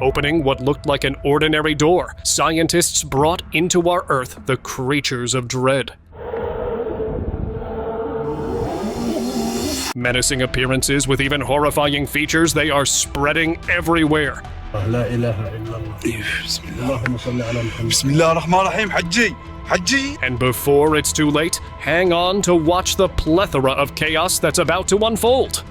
Opening what looked like an ordinary door, scientists brought into our Earth the creatures of dread. Menacing appearances with even horrifying features, they are spreading everywhere. And before it's too late, hang on to watch the plethora of chaos that's about to unfold.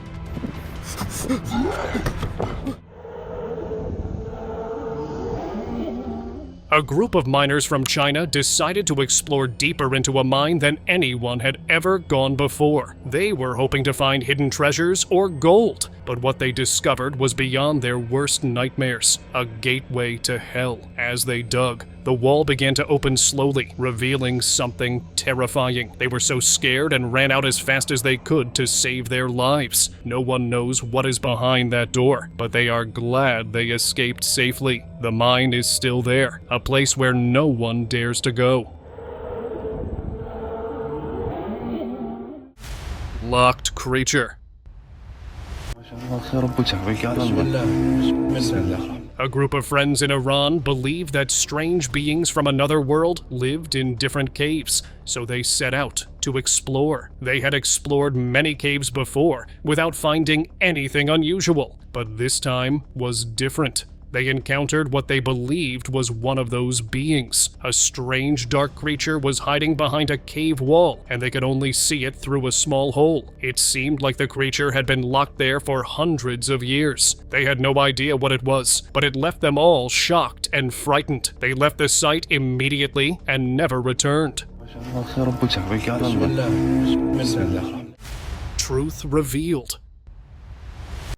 A group of miners from China decided to explore deeper into a mine than anyone had ever gone before. They were hoping to find hidden treasures or gold, but what they discovered was beyond their worst nightmares, a gateway to hell. As they dug, the wall began to open slowly, revealing something terrifying. They were so scared and ran out as fast as they could to save their lives. No one knows what is behind that door, but they are glad they escaped safely. The mine is still there, a place where no one dares to go. Locked creature. A group of friends in Iran believed that strange beings from another world lived in different caves, so they set out to explore. They had explored many caves before without finding anything unusual, but this time was different. They encountered what they believed was one of those beings. A strange dark creature was hiding behind a cave wall, and they could only see it through a small hole. It seemed like the creature had been locked there for hundreds of years. They had no idea what it was, but it left them all shocked and frightened. They left the site immediately and never returned. Truth revealed.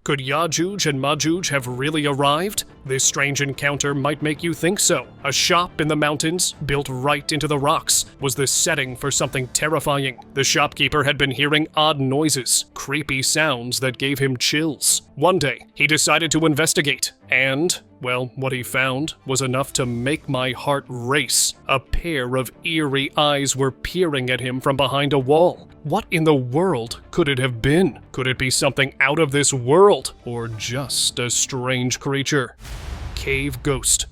Could Yajuj and Majuj have really arrived? This strange encounter might make you think so. A shop in the mountains, built right into the rocks, was the setting for something terrifying. The shopkeeper had been hearing odd noises, creepy sounds that gave him chills. One day, he decided to investigate, and, well, what he found was enough to make my heart race. A pair of eerie eyes were peering at him from behind a wall. What in the world could it have been? Could it be something out of this world, or just a strange creature? Cave ghost.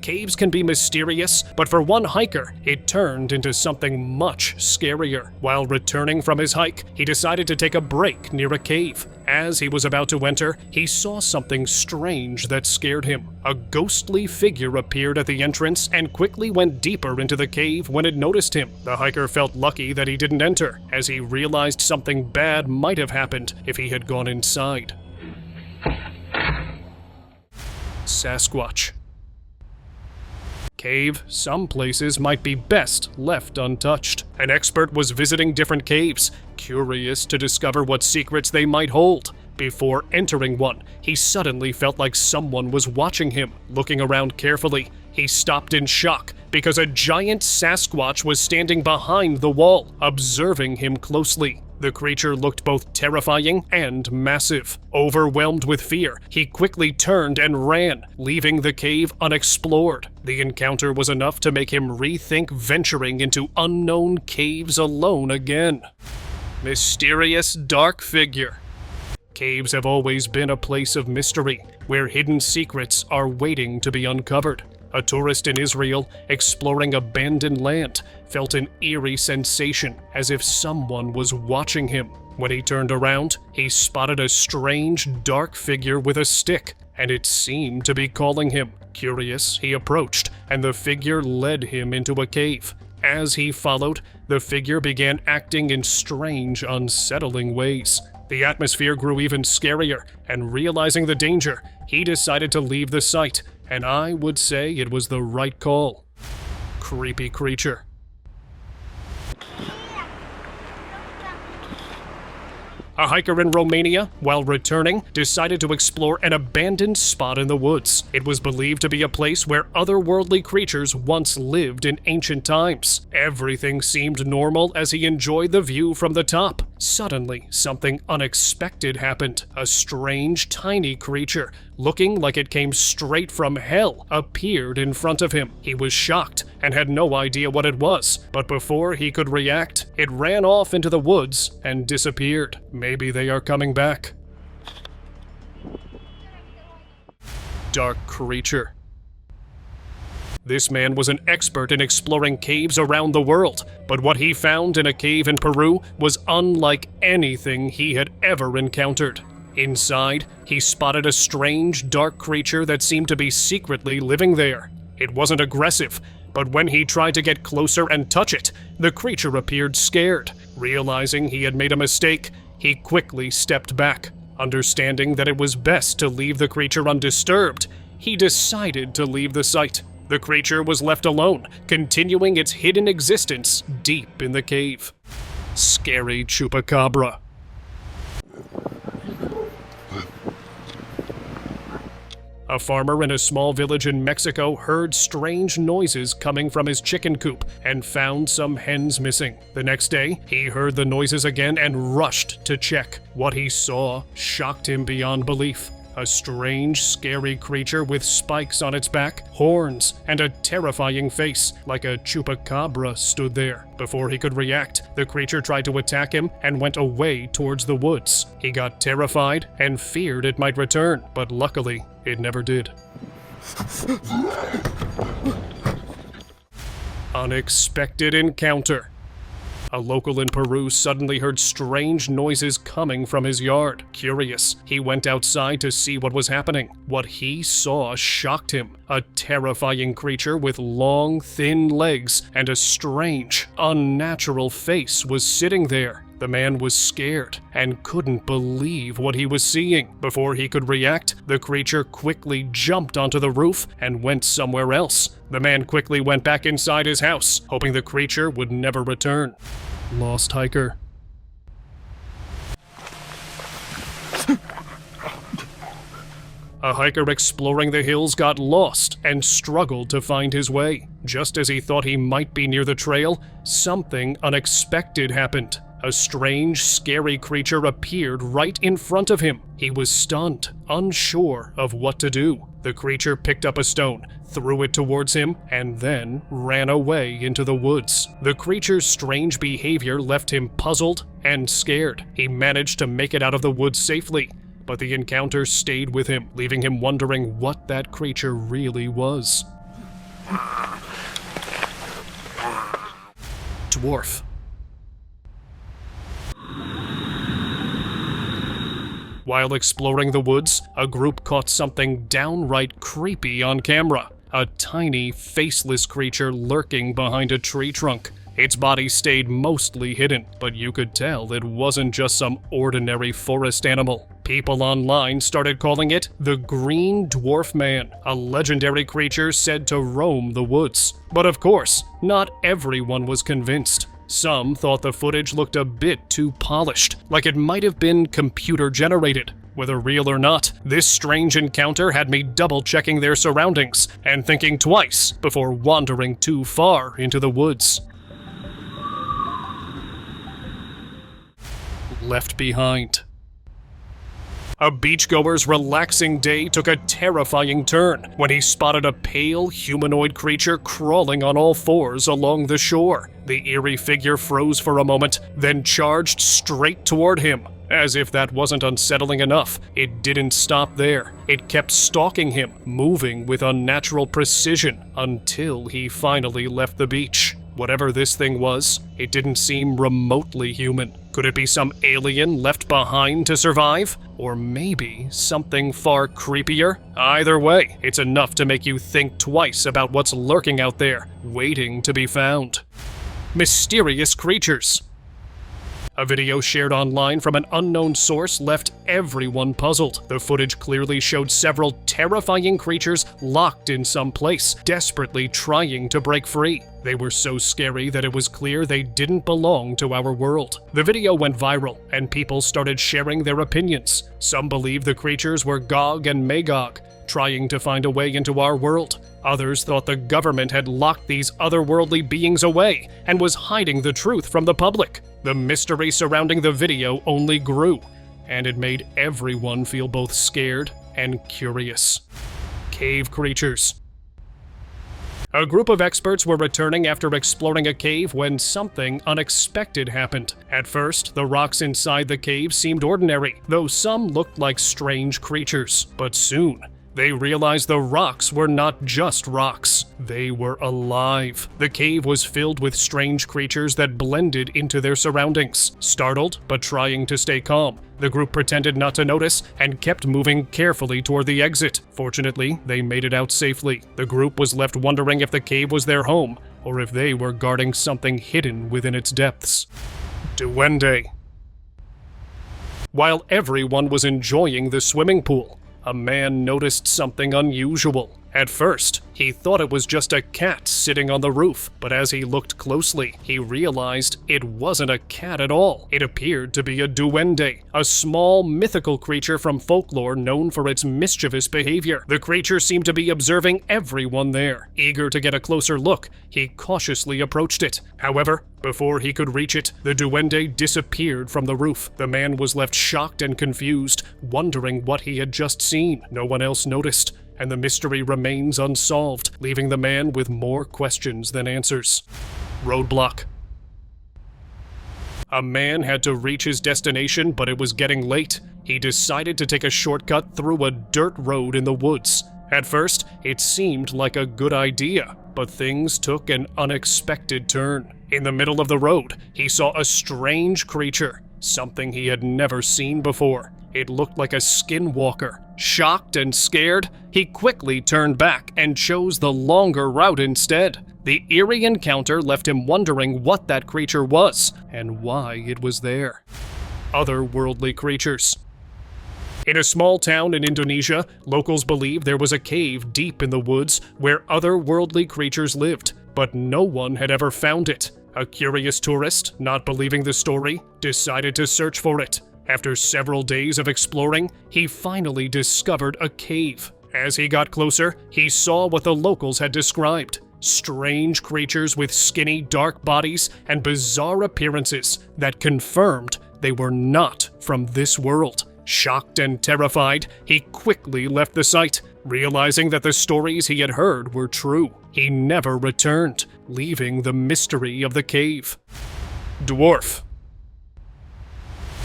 Caves can be mysterious, but for one hiker, it turned into something much scarier. While returning from his hike, he decided to take a break near a cave. As he was about to enter, he saw something strange that scared him. A ghostly figure appeared at the entrance and quickly went deeper into the cave when it noticed him. The hiker felt lucky that he didn't enter, as he realized something bad might have happened if he had gone inside. Sasquatch. Cave, some places might be best left untouched. An expert was visiting different caves, curious to discover what secrets they might hold. Before entering one, he suddenly felt like someone was watching him. Looking around carefully, he stopped in shock because a giant Sasquatch was standing behind the wall, observing him closely. The creature looked both terrifying and massive. Overwhelmed with fear, he quickly turned and ran, leaving the cave unexplored. The encounter was enough to make him rethink venturing into unknown caves alone again. Mysterious dark figure. Caves have always been a place of mystery, where hidden secrets are waiting to be uncovered. A tourist in Israel, exploring abandoned land, felt an eerie sensation as if someone was watching him. When he turned around, he spotted a strange, dark figure with a stick, and it seemed to be calling him. Curious, he approached, and the figure led him into a cave. As he followed, the figure began acting in strange, unsettling ways. The atmosphere grew even scarier, and realizing the danger, he decided to leave the site, and I would say it was the right call. Creepy creature. A hiker in Romania, while returning, decided to explore an abandoned spot in the woods. It was believed to be a place where otherworldly creatures once lived in ancient times. Everything seemed normal as he enjoyed the view from the top. Suddenly, something unexpected happened. A strange, tiny creature, looking like it came straight from hell, appeared in front of him. He was shocked and had no idea what it was, but before he could react, it ran off into the woods and disappeared. Maybe they are coming back. Dark creature. This man was an expert in exploring caves around the world, but what he found in a cave in Peru was unlike anything he had ever encountered. Inside, he spotted a strange, dark creature that seemed to be secretly living there. It wasn't aggressive, but when he tried to get closer and touch it, the creature appeared scared. Realizing he had made a mistake, he quickly stepped back. Understanding that it was best to leave the creature undisturbed, he decided to leave the site. The creature was left alone, continuing its hidden existence deep in the cave. Scary Chupacabra. A farmer in a small village in Mexico heard strange noises coming from his chicken coop and found some hens missing. The next day, he heard the noises again and rushed to check. What he saw shocked him beyond belief. A strange, scary creature with spikes on its back, horns, and a terrifying face, like a chupacabra, stood there. Before he could react, the creature tried to attack him and went away towards the woods. He got terrified and feared it might return, but luckily, it never did. Unexpected encounter. A local in Peru suddenly heard strange noises coming from his yard. Curious, he went outside to see what was happening. What he saw shocked him. A terrifying creature with long, thin legs and a strange, unnatural face was sitting there. The man was scared and couldn't believe what he was seeing. Before he could react, the creature quickly jumped onto the roof and went somewhere else. The man quickly went back inside his house, hoping the creature would never return. Lost hiker. A hiker exploring the hills got lost and struggled to find his way. Just as he thought he might be near the trail, something unexpected happened. A strange, scary creature appeared right in front of him. He was stunned, unsure of what to do. The creature picked up a stone, threw it towards him, and then ran away into the woods. The creature's strange behavior left him puzzled and scared. He managed to make it out of the woods safely, but the encounter stayed with him, leaving him wondering what that creature really was. Dwarf. While exploring the woods, a group caught something downright creepy on camera. A tiny, faceless creature lurking behind a tree trunk. Its body stayed mostly hidden, but you could tell it wasn't just some ordinary forest animal. People online started calling it the Green Dwarf Man, a legendary creature said to roam the woods. But of course, not everyone was convinced. Some thought the footage looked a bit too polished, like it might have been computer-generated. Whether real or not, this strange encounter had me double-checking their surroundings and thinking twice before wandering too far into the woods. Left behind. A beachgoer's relaxing day took a terrifying turn when he spotted a pale, humanoid creature crawling on all fours along the shore. The eerie figure froze for a moment, then charged straight toward him. As if that wasn't unsettling enough, it didn't stop there. It kept stalking him, moving with unnatural precision until he finally left the beach. Whatever this thing was, it didn't seem remotely human. Could it be some alien left behind to survive? Or maybe something far creepier? Either way, it's enough to make you think twice about what's lurking out there, waiting to be found. Mysterious creatures. A video shared online from an unknown source left everyone puzzled. The footage clearly showed several terrifying creatures locked in some place, desperately trying to break free. They were so scary that it was clear they didn't belong to our world. The video went viral, and people started sharing their opinions. Some believed the creatures were Gog and Magog, trying to find a way into our world. Others thought the government had locked these otherworldly beings away and was hiding the truth from the public. The mystery surrounding the video only grew, and it made everyone feel both scared and curious. Cave creatures. A group of experts were returning after exploring a cave when something unexpected happened. At first, the rocks inside the cave seemed ordinary, though some looked like strange creatures. But soon, they realized the rocks were not just rocks. They were alive. The cave was filled with strange creatures that blended into their surroundings. Startled, but trying to stay calm, the group pretended not to notice and kept moving carefully toward the exit. Fortunately, they made it out safely. The group was left wondering if the cave was their home, or if they were guarding something hidden within its depths. Duende. While everyone was enjoying the swimming pool, a man noticed something unusual. At first, he thought it was just a cat sitting on the roof, but as he looked closely, he realized it wasn't a cat at all. It appeared to be a duende, a small mythical creature from folklore known for its mischievous behavior. The creature seemed to be observing everyone there. Eager to get a closer look, he cautiously approached it. However, before he could reach it, the duende disappeared from the roof. The man was left shocked and confused, wondering what he had just seen. No one else noticed, and the mystery remains unsolved, leaving the man with more questions than answers. Roadblock. A man had to reach his destination, but it was getting late. He decided to take a shortcut through a dirt road in the woods. At first, it seemed like a good idea, but things took an unexpected turn. In the middle of the road, he saw a strange creature, something he had never seen before. It looked like a Skinwalker. Shocked and scared, he quickly turned back and chose the longer route instead. The eerie encounter left him wondering what that creature was and why it was there. Otherworldly creatures. In a small town in Indonesia, locals believed there was a cave deep in the woods where otherworldly creatures lived, but no one had ever found it. A curious tourist, not believing the story, decided to search for it. After several days of exploring, he finally discovered a cave. As he got closer, he saw what the locals had described: strange creatures with skinny, dark bodies and bizarre appearances that confirmed they were not from this world. Shocked and terrified, he quickly left the site, realizing that the stories he had heard were true. He never returned, leaving the mystery of the cave. Dwarf.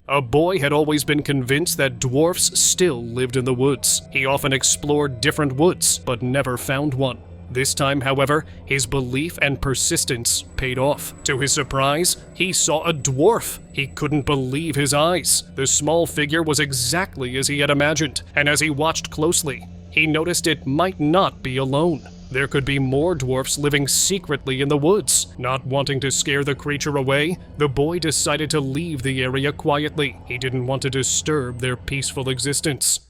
A boy had always been convinced that dwarfs still lived in the woods. He often explored different woods, but never found one. This time, however, his belief and persistence paid off. To his surprise, he saw a dwarf. He couldn't believe his eyes. The small figure was exactly as he had imagined, and as he watched closely, he noticed it might not be alone. There could be more dwarfs living secretly in the woods. Not wanting to scare the creature away, the boy decided to leave the area quietly. He didn't want to disturb their peaceful existence.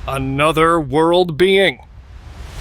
Another world being.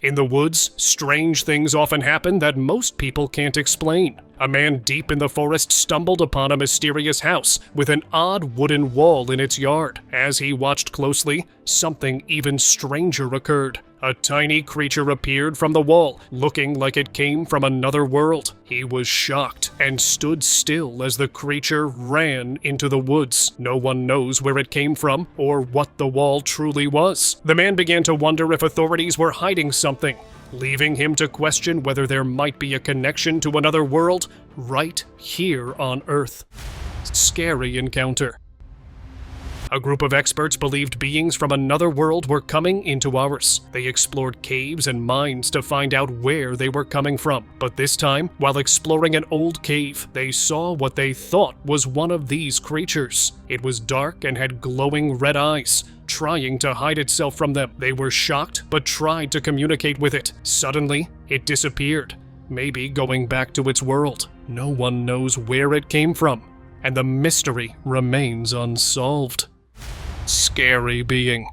In the woods, strange things often happen that most people can't explain. A man deep in the forest stumbled upon a mysterious house with an odd wooden wall in its yard. As he watched closely, something even stranger occurred. A tiny creature appeared from the wall, looking like it came from another world. He was shocked and stood still as the creature ran into the woods. No one knows where it came from or what the wall truly was. The man began to wonder if authorities were hiding something, leaving him to question whether there might be a connection to another world right here on Earth. Scary encounter. A group of experts believed beings from another world were coming into ours. They explored caves and mines to find out where they were coming from. But this time, while exploring an old cave, they saw what they thought was one of these creatures. It was dark and had glowing red eyes, trying to hide itself from them. They were shocked, but tried to communicate with it. Suddenly, it disappeared, maybe going back to its world. No one knows where it came from, and the mystery remains unsolved. Scary being.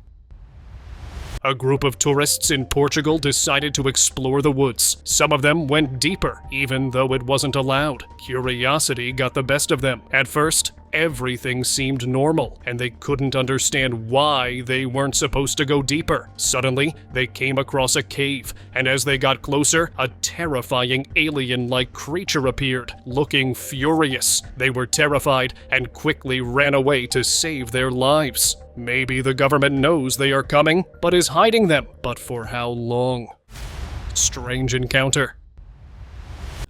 A group of tourists in Portugal decided to explore the woods. Some of them went deeper, even though it wasn't allowed. Curiosity got the best of them. At first, everything seemed normal, and they couldn't understand why they weren't supposed to go deeper. Suddenly, they came across a cave, and as they got closer, a terrifying alien-like creature appeared, looking furious. They were terrified and quickly ran away to save their lives. Maybe the government knows they are coming, but is hiding them. But for how long? Strange encounter.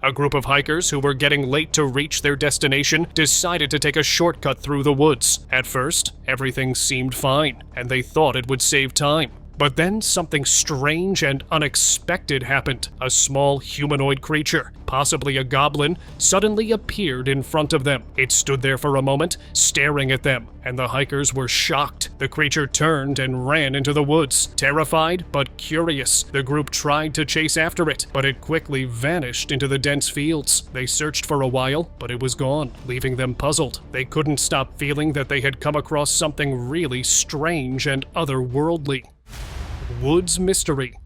A group of hikers who were getting late to reach their destination decided to take a shortcut through the woods. At first, everything seemed fine, and they thought it would save time. But then something strange and unexpected happened. A small humanoid creature, possibly a goblin, suddenly appeared in front of them. It stood there for a moment, staring at them, and the hikers were shocked. The creature turned and ran into the woods. Terrified but curious, the group tried to chase after it, but it quickly vanished into the dense fields. They searched for a while, but it was gone, leaving them puzzled. They couldn't stop feeling that they had come across something really strange and otherworldly. Woods mystery.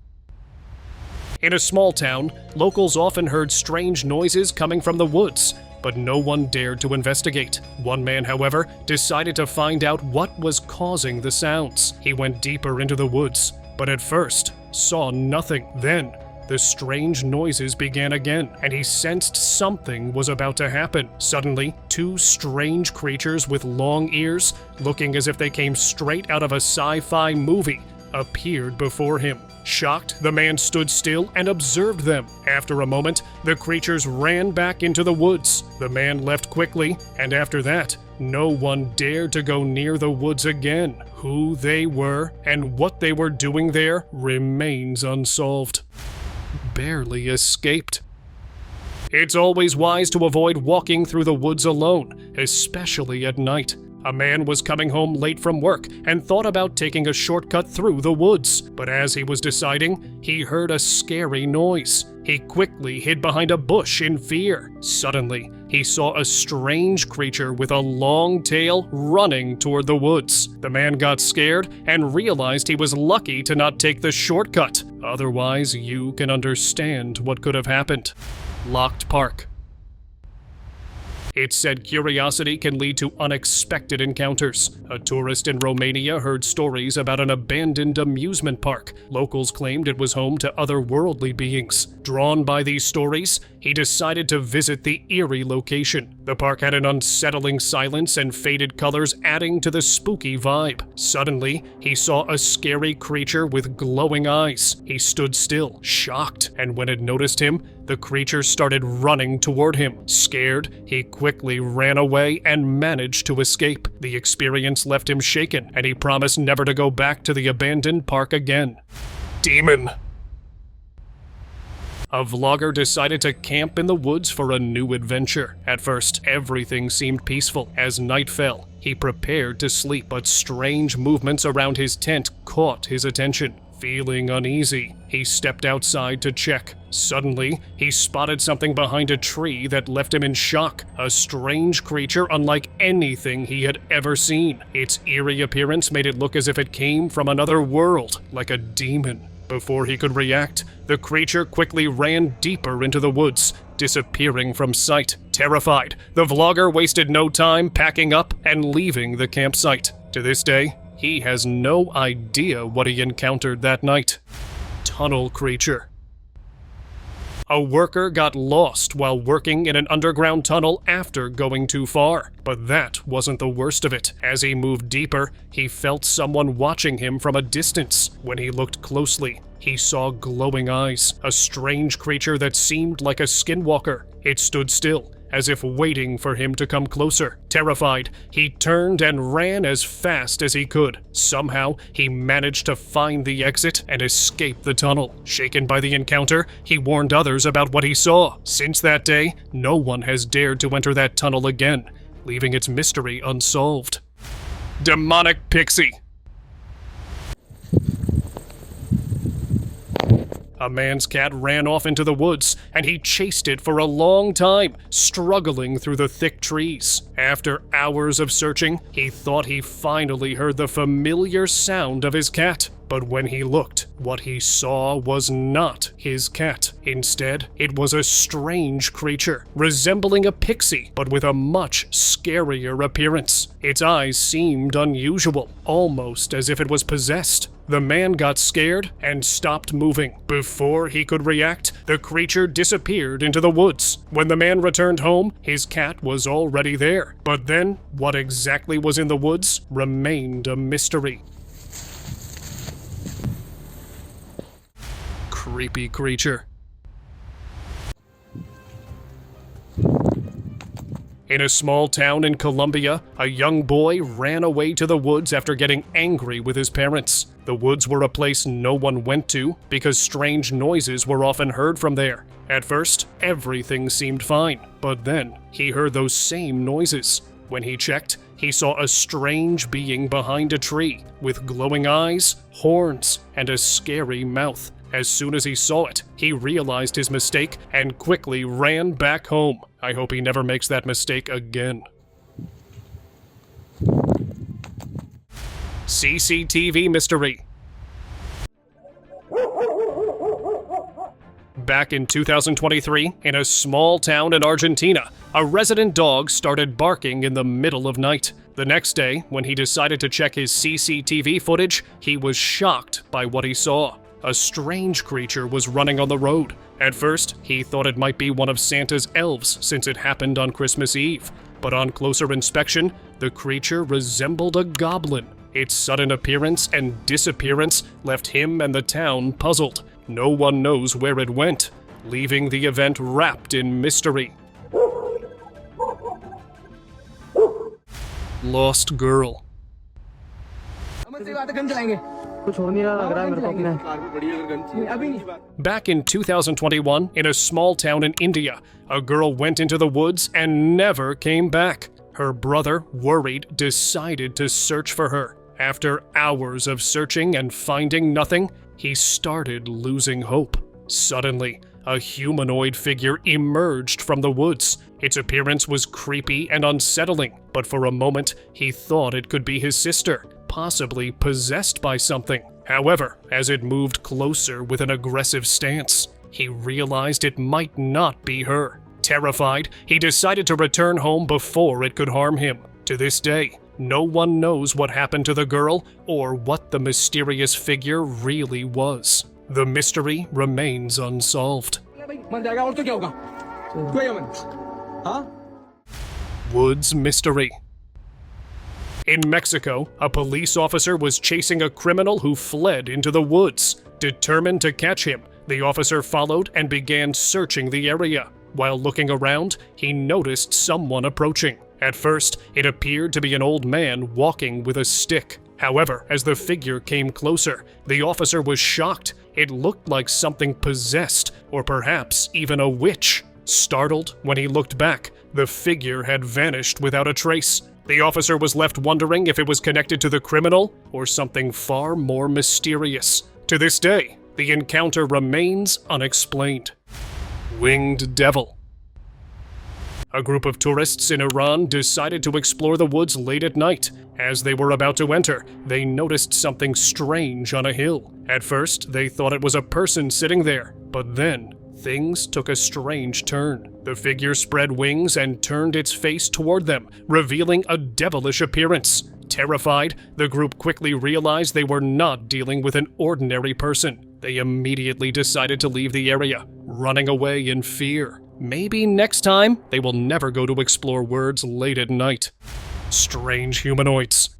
In a small town, locals often heard strange noises coming from the woods, but no one dared to investigate. One man, however, decided to find out what was causing the sounds. He went deeper into the woods, but at first saw nothing. Then, the strange noises began again, and he sensed something was about to happen. Suddenly, two strange creatures with long ears, looking as if they came straight out of a sci-fi movie, appeared before him. Shocked, the man stood still and observed them. After a moment, the creatures ran back into the woods. The man left quickly, and after that, no one dared to go near the woods again. Who they were and what they were doing there remains unsolved. Barely escaped. It's always wise to avoid walking through the woods alone, especially at night. A man was coming home late from work and thought about taking a shortcut through the woods, but as he was deciding, he heard a scary noise. He quickly hid behind a bush in fear. Suddenly, he saw a strange creature with a long tail running toward the woods. The man got scared and realized he was lucky to not take the shortcut. Otherwise, you can understand what could have happened. Locked Park. It's said curiosity can lead to unexpected encounters. A tourist in Romania heard stories about an abandoned amusement park. Locals claimed it was home to otherworldly beings. Drawn by these stories, he decided to visit the eerie location. The park had an unsettling silence and faded colors adding to the spooky vibe. Suddenly, he saw a scary creature with glowing eyes. He stood still, shocked, and when it noticed him, the creature started running toward him. Scared, he quickly ran away and managed to escape. The experience left him shaken, and he promised never to go back to the abandoned park again. Demon. A vlogger decided to camp in the woods for a new adventure. At first, everything seemed peaceful. As night fell, he prepared to sleep, but strange movements around his tent caught his attention. Feeling uneasy, he stepped outside to check. Suddenly, he spotted something behind a tree that left him in shock. A strange creature unlike anything he had ever seen. Its eerie appearance made it look as if it came from another world, like a demon. Before he could react, the creature quickly ran deeper into the woods, disappearing from sight. Terrified, the vlogger wasted no time packing up and leaving the campsite. To this day, he has no idea what he encountered that night. Tunnel creature. A worker got lost while working in an underground tunnel after going too far. But that wasn't the worst of it. As he moved deeper, he felt someone watching him from a distance. When he looked closely, he saw glowing eyes, a strange creature that seemed like a skinwalker. It stood still, as if waiting for him to come closer. Terrified, he turned and ran as fast as he could. Somehow, he managed to find the exit and escape the tunnel. Shaken by the encounter, he warned others about what he saw. Since that day, no one has dared to enter that tunnel again, leaving its mystery unsolved. Demonic pixie. A man's cat ran off into the woods, and he chased it for a long time, struggling through the thick trees. After hours of searching, he thought he finally heard the familiar sound of his cat. But when he looked, what he saw was not his cat. Instead, it was a strange creature, resembling a pixie, but with a much scarier appearance. Its eyes seemed unusual, almost as if it was possessed. The man got scared and stopped moving. Before he could react, the creature disappeared into the woods. When the man returned home, his cat was already there. But then, what exactly was in the woods remained a mystery. Creepy creature. In a small town in Colombia, a young boy ran away to the woods after getting angry with his parents. The woods were a place no one went to because strange noises were often heard from there. At first, everything seemed fine, but then he heard those same noises. When he checked, he saw a strange being behind a tree with glowing eyes, horns, and a scary mouth. As soon as he saw it, he realized his mistake and quickly ran back home. I hope he never makes that mistake again. CCTV mystery. Back in 2023, in a small town in Argentina, a resident dog started barking in the middle of night. The next day, when he decided to check his CCTV footage, he was shocked by what he saw. A strange creature was running on the road. At first, he thought it might be one of Santa's elves since it happened on Christmas Eve. But on closer inspection, the creature resembled a goblin. Its sudden appearance and disappearance left him and the town puzzled. No one knows where it went, leaving the event wrapped in mystery. Lost girl. Back in 2021, in a small town in India, a girl went into the woods and never came back. Her brother, worried, decided to search for her. After hours of searching and finding nothing, he started losing hope. Suddenly, a humanoid figure emerged from the woods. Its appearance was creepy and unsettling, but for a moment, he thought it could be his sister, possibly possessed by something. However, as it moved closer with an aggressive stance, he realized it might not be her. Terrified, he decided to return home before it could harm him. To this day, no one knows what happened to the girl or what the mysterious figure really was. The mystery remains unsolved. Woods mystery. In Mexico, a police officer was chasing a criminal who fled into the woods. Determined to catch him, the officer followed and began searching the area. While looking around, he noticed someone approaching. At first, it appeared to be an old man walking with a stick. However, as the figure came closer, the officer was shocked. It looked like something possessed, or perhaps even a witch. Startled, when he looked back, the figure had vanished without a trace. The officer was left wondering if it was connected to the criminal or something far more mysterious. To this day, the encounter remains unexplained. Winged devil. A group of tourists in Iran decided to explore the woods late at night. As they were about to enter, they noticed something strange on a hill. At first, they thought it was a person sitting there, but then things took a strange turn. The figure spread wings and turned its face toward them, revealing a devilish appearance. Terrified, the group quickly realized they were not dealing with an ordinary person. They immediately decided to leave the area, running away in fear. Maybe next time, they will never go to explore woods late at night. Strange humanoids.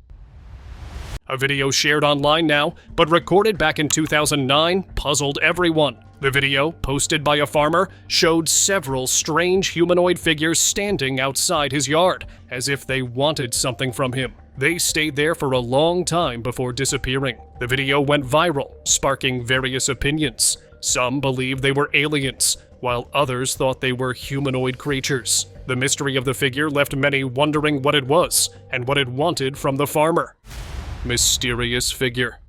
A video shared online now, but recorded back in 2009, puzzled everyone. The video, posted by a farmer, showed several strange humanoid figures standing outside his yard, as if they wanted something from him. They stayed there for a long time before disappearing. The video went viral, sparking various opinions. Some believed they were aliens, while others thought they were humanoid creatures. The mystery of the figure left many wondering what it was and what it wanted from the farmer. Mysterious figure.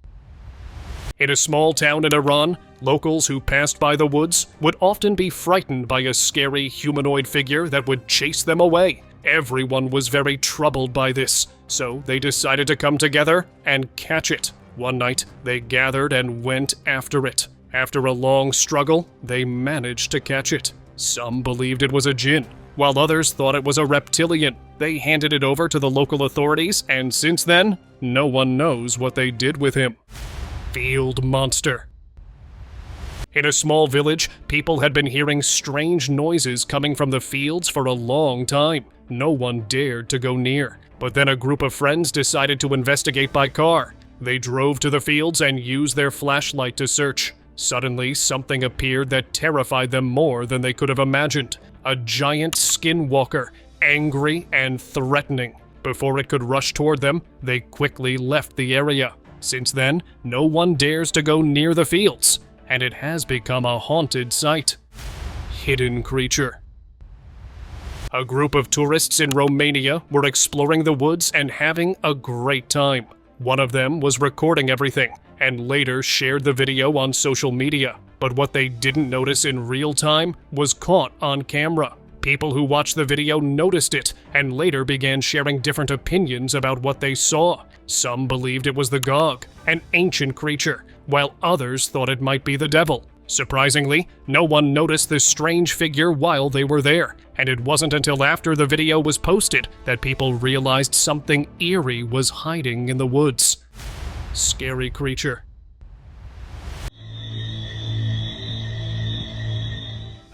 In a small town in Iran, locals who passed by the woods would often be frightened by a scary humanoid figure that would chase them away. Everyone was very troubled by this, so they decided to come together and catch it. One night, they gathered and went after it. After a long struggle, they managed to catch it. Some believed it was a djinn, while others thought it was a reptilian. They handed it over to the local authorities, and since then, no one knows what they did with him. Field monster. In a small village, people had been hearing strange noises coming from the fields for a long time. No one dared to go near, but then a group of friends decided to investigate by car. They drove to the fields and used their flashlight to search. Suddenly, something appeared that terrified them more than they could have imagined. A giant skinwalker, angry and threatening. Before it could rush toward them, they quickly left the area. Since then, no one dares to go near the fields, and it has become a haunted site. Hidden creature. A group of tourists in Romania were exploring the woods and having a great time. One of them was recording everything, and later shared the video on social media. But what they didn't notice in real time was caught on camera. People who watched the video noticed it, and later began sharing different opinions about what they saw. Some believed it was the Gog, an ancient creature, while others thought it might be the devil. Surprisingly, no one noticed this strange figure while they were there, and it wasn't until after the video was posted that people realized something eerie was hiding in the woods. Scary creature.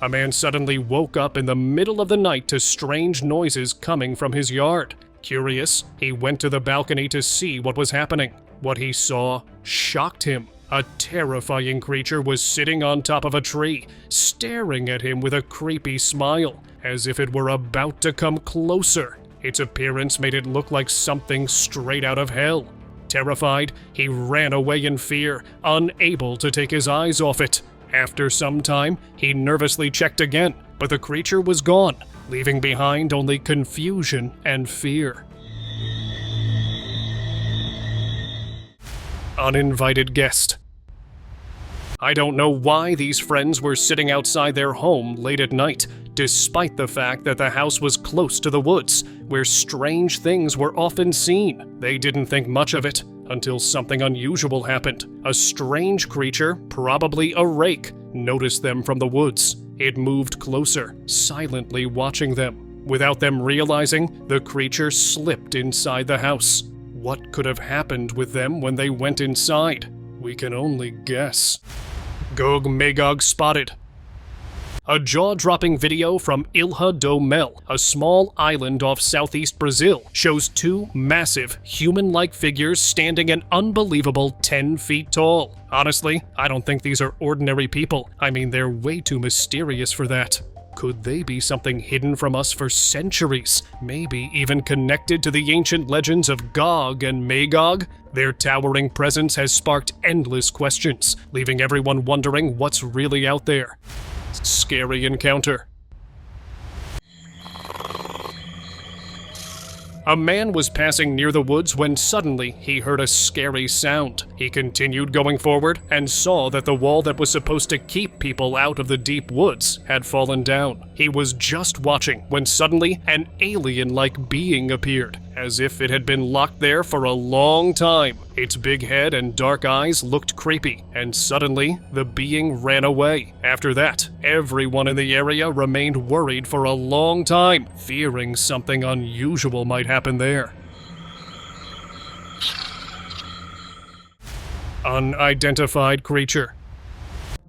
A man suddenly woke up in the middle of the night to strange noises coming from his yard. Curious, he went to the balcony to see what was happening. What he saw shocked him. A terrifying creature was sitting on top of a tree, staring at him with a creepy smile, as if it were about to come closer. Its appearance made it look like something straight out of hell. Terrified, he ran away in fear, unable to take his eyes off it. After some time, he nervously checked again, but the creature was gone, leaving behind only confusion and fear. Uninvited guest. I don't know why these friends were sitting outside their home late at night, despite the fact that the house was close to the woods, where strange things were often seen. They didn't think much of it until something unusual happened. A strange creature, probably a rake, noticed them from the woods. It moved closer, silently watching them. Without them realizing, the creature slipped inside the house. What could have happened with them when they went inside? We can only guess. Gog Magog spotted. A jaw-dropping video from Ilha do Mel, a small island off southeast Brazil, shows two massive, human-like figures standing an unbelievable 10 feet tall. Honestly, I don't think these are ordinary people. I mean, they're way too mysterious for that. Could they be something hidden from us for centuries? Maybe even connected to the ancient legends of Gog and Magog? Their towering presence has sparked endless questions, leaving everyone wondering what's really out there. Scary encounter. A man was passing near the woods when suddenly he heard a scary sound. He continued going forward and saw that the wall that was supposed to keep people out of the deep woods had fallen down. He was just watching when suddenly an alien-like being appeared, as if it had been locked there for a long time. Its big head and dark eyes looked creepy, and suddenly the being ran away. After that, everyone in the area remained worried for a long time, fearing something unusual might happen there. Unidentified creature.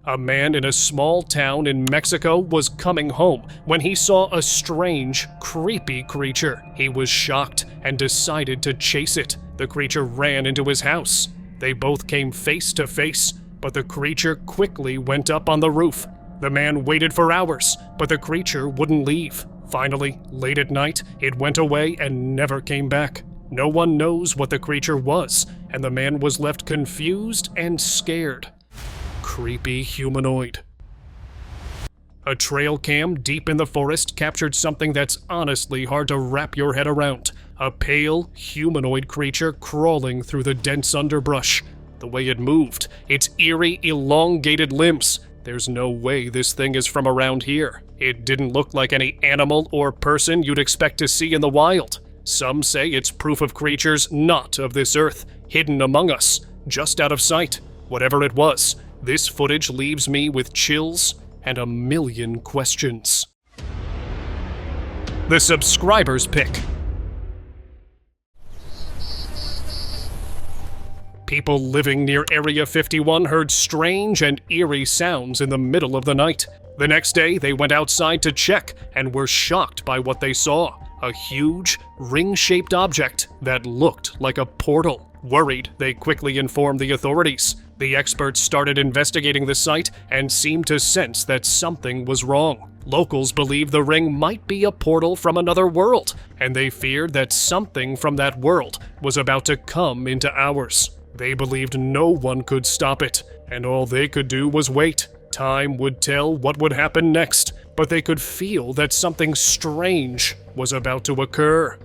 A man in a small town in Mexico was coming home when he saw a strange, creepy creature. He was shocked and decided to chase it. The creature ran into his house. They both came face to face, but the creature quickly went up on the roof. The man waited for hours, but the creature wouldn't leave. Finally, late at night, it went away and never came back. No one knows what the creature was, and the man was left confused and scared. Creepy humanoid. A trail cam deep in the forest captured something that's honestly hard to wrap your head around. A pale, humanoid creature crawling through the dense underbrush. The way it moved, its eerie, elongated limbs. There's no way this thing is from around here. It didn't look like any animal or person you'd expect to see in the wild. Some say it's proof of creatures not of this earth, hidden among us. just out of sight. Whatever it was, this footage leaves me with chills and a million questions. The subscriber's pick. People living near Area 51 heard strange and eerie sounds in the middle of the night. The next day, they went outside to check and were shocked by what they saw. A huge, ring-shaped object that looked like a portal. Worried, they quickly informed the authorities. The experts started investigating the site and seemed to sense that something was wrong. Locals believed the ring might be a portal from another world, and they feared that something from that world was about to come into ours. They believed no one could stop it, and all they could do was wait. Time would tell what would happen next, but they could feel that something strange was about to occur.